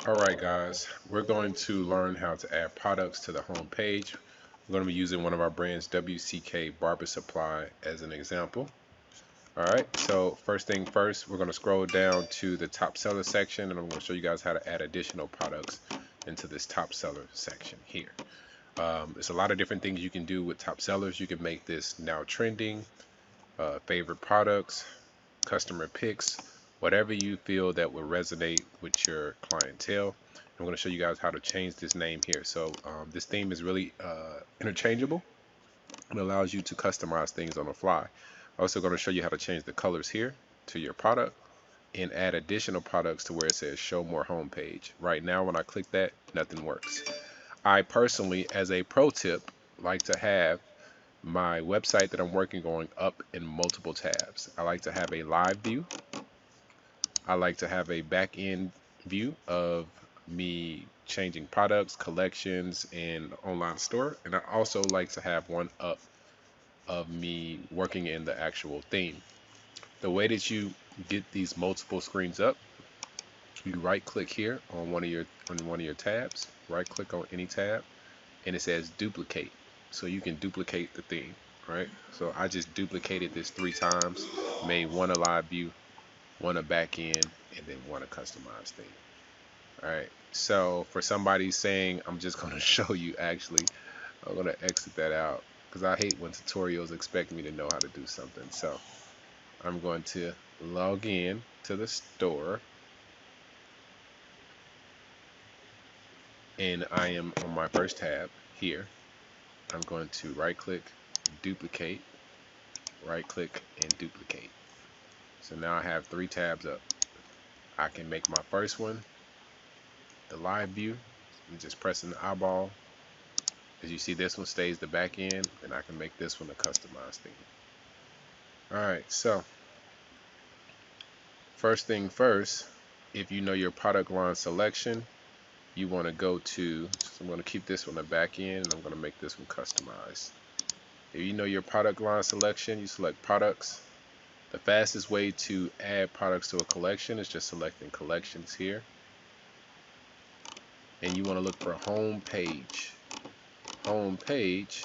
Alright guys, we're going to learn how to add products to the home page. We're going to be using one of our brands, WCK Barber Supply, as an example. Alright, so first thing first, we're going to scroll down to the top seller section, and I'm going to show you guys how to add additional products into this top seller section here. There's a lot of different things you can do with top sellers. You can make this now trending, favorite products, customer picks, whatever you feel that will resonate with your clientele. I'm going to show you guys how to change this name here. So this theme is really interchangeable and allows you to customize things on the fly. I'm also going to show you how to change the colors here to your product and add additional products to where it says show more homepage. Right now when I click that, nothing works. I personally, as a pro tip, like to have my website that I'm working on up in multiple tabs. I like to have a live view. I like to have a back end view of me changing products, collections, and online store. And I also like to have one up of me working in the actual theme. The way that you get these multiple screens up, you right click here on one of your tabs, right click on any tab, and it says duplicate. So you can duplicate the theme, right? So I just duplicated this 3 times, made one a live view, one a back end, and then one a customized theme. All right. So for somebody saying, I'm just going to show you, actually, I'm going to exit that out because I hate when tutorials expect me to know how to do something. So I'm going to log in to the store, and I am on my first tab here. I'm going to right click, duplicate, right click, and duplicate. So now I have 3 tabs up. I can make my first one the live view. I'm just pressing the eyeball. As you see, this one stays the back end, and I can make this one a customized theme. Alright, so first thing first, if you know your product line selection, you want to go to, so I'm going to keep this one the back end, and I'm going to make this one customized. If you know your product line selection, you select products. The fastest way to add products to a collection is just selecting collections here. And you want to look for home page. Home page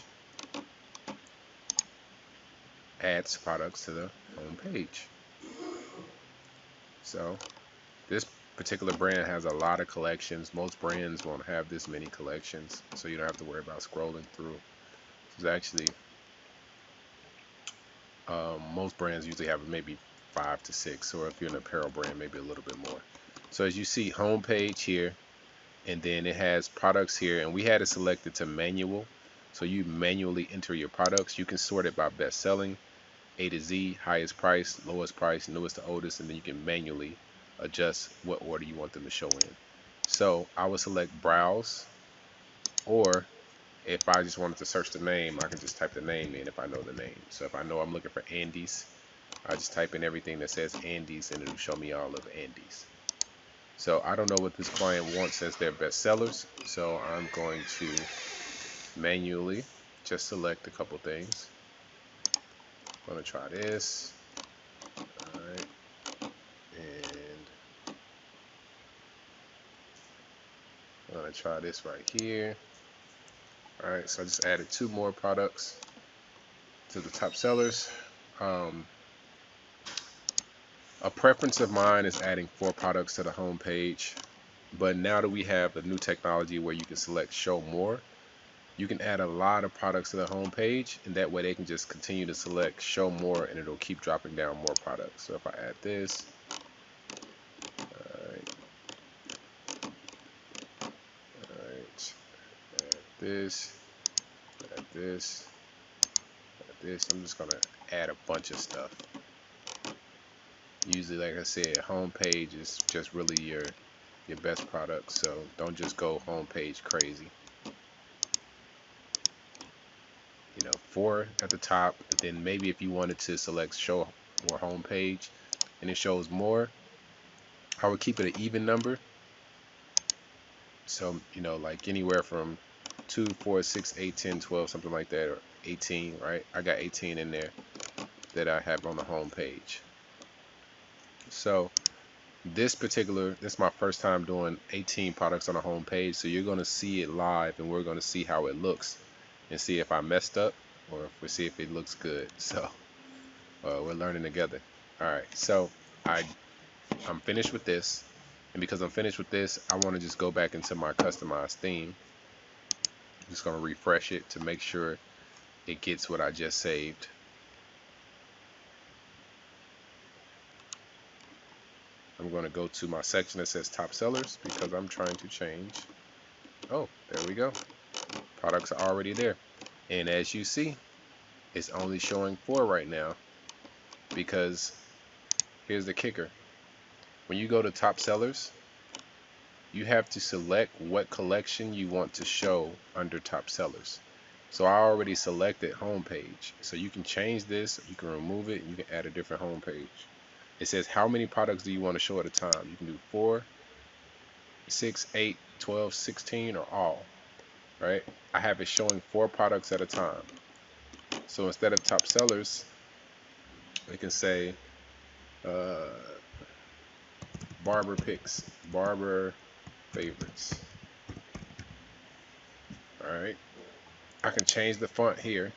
adds products to the home page. So this particular brand has a lot of collections. Most brands won't have this many collections, so you don't have to worry about scrolling through. It's actually most brands usually have maybe 5 to 6, or if you're an apparel brand, maybe a little bit more. So as you see, home page here, and then it has products here, and we had it selected to manual, so you manually enter your products. You can sort it by best selling, A to Z, highest price, lowest price, newest to oldest, and then you can manually adjust what order you want them to show in. So I would select browse, or if I just wanted to search the name, I can just type the name in if I know the name. So if I know I'm looking for Andes, I just type in everything that says Andes, and it'll show me all of Andes. So I don't know what this client wants as their best sellers, so I'm going to manually just select a couple things. I'm going to try this. Alright. And I'm going to try this right here. Alright, so I just added 2 more products to the top sellers. A preference of mine is adding 4 products to the home page, but now that we have the new technology where you can select show more, you can add a lot of products to the home page, and that way they can just continue to select show more, and it'll keep dropping down more products. So if I add this, alright, add this, add this, add this. I'm just gonna add a bunch of stuff. Usually, like I said, home page is just really your best product, so don't just go home page crazy. 4 at the top, and then maybe if you wanted to select show more home page and it shows more, I would keep it an even number. So like anywhere from 2, 4, 6, 8, 10, 12, something like that, or 18, right? I got 18 in there that I have on the home page. So This is my first time doing 18 products on a home page, so you're going to see it live and we're going to see how it looks and see if I messed up or if we see if it looks good. So we're learning together. All right, so I'm finished with this, and because I'm finished with this, I want to just go back into my customized theme. I'm just going to refresh it to make sure it gets what I just saved. I'm going to go to my section that says top sellers because I'm trying to change. Oh, there we go. Products are already there. And as you see, it's only showing 4 right now because here's the kicker. When you go to top sellers, you have to select what collection you want to show under top sellers. So I already selected homepage. So you can change this, you can remove it, and you can add a different homepage. It says how many products do you want to show at a time. You can do 4, 6, 8, 12, 16, or all. Right? I have it showing 4 products at a time. So instead of top sellers, we can say barber picks, barber favorites. Alright, I can change the font here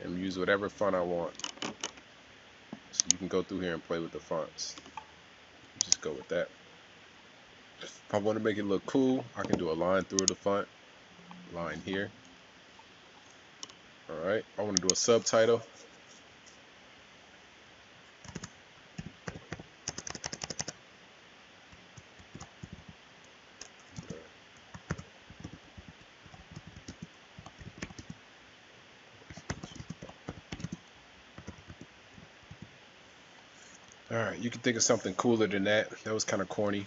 and use whatever font I want. So you can go through here and play with the fonts. Just go with that. If I want to make it look cool, I can do a line through the font, line here. Alright, I want to do a subtitle. Alright, you can think of something cooler than that. That was kind of corny.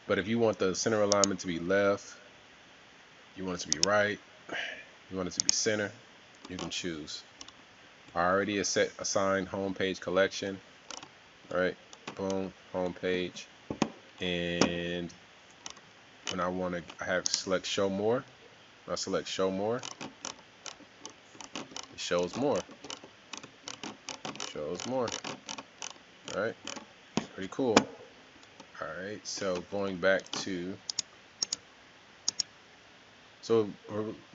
But if you want the center alignment to be left, you want it to be right, you want it to be center, you can choose. I already assigned homepage collection. Alright, boom, homepage. And when I want to, I have to select show more. When I select show more, it shows more. Shows more. Alright, pretty cool. Alright, so going back to, so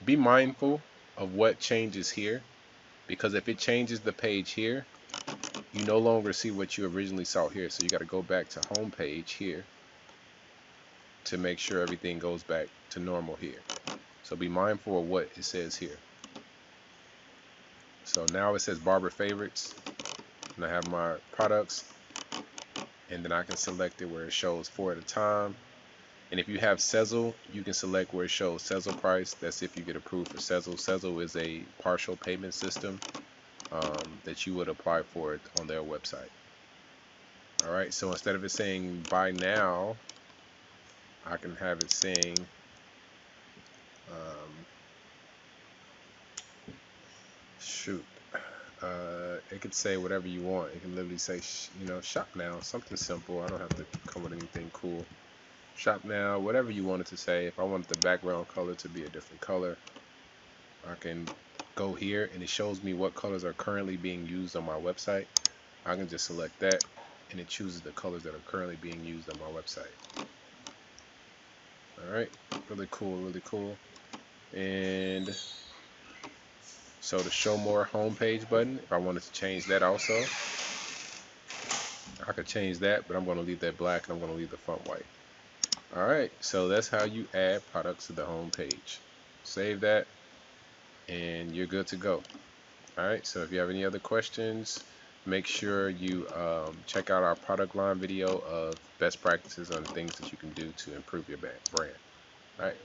be mindful of what changes here, because if it changes the page here, you no longer see what you originally saw here. So you got to go back to home page here to make sure everything goes back to normal here. So be mindful of what it says here. So now it says barber favorites, and I have my products, and then I can select it where it shows 4 at a time. And if you have Sezzle, you can select where it shows Sezzle price. That's if you get approved for Sezzle. Sezzle is a partial payment system that you would apply for it on their website. Alright, so instead of it saying buy now, I can have it saying it could say whatever you want. It can literally say shop now, something simple. I don't have to come with anything cool. Shop now, whatever you want it to say. If I want the background color to be a different color, I can go here and it shows me what colors are currently being used on my website. I can just select that and it chooses the colors that are currently being used on my website. Alright, really cool, really cool. And so the show more homepage button, if I wanted to change that also, I could change that, but I'm going to leave that black and I'm going to leave the font white. Alright, so that's how you add products to the home page. Save that and you're good to go. Alright, so if you have any other questions, make sure you check out our product line video of best practices on things that you can do to improve your brand. Alright.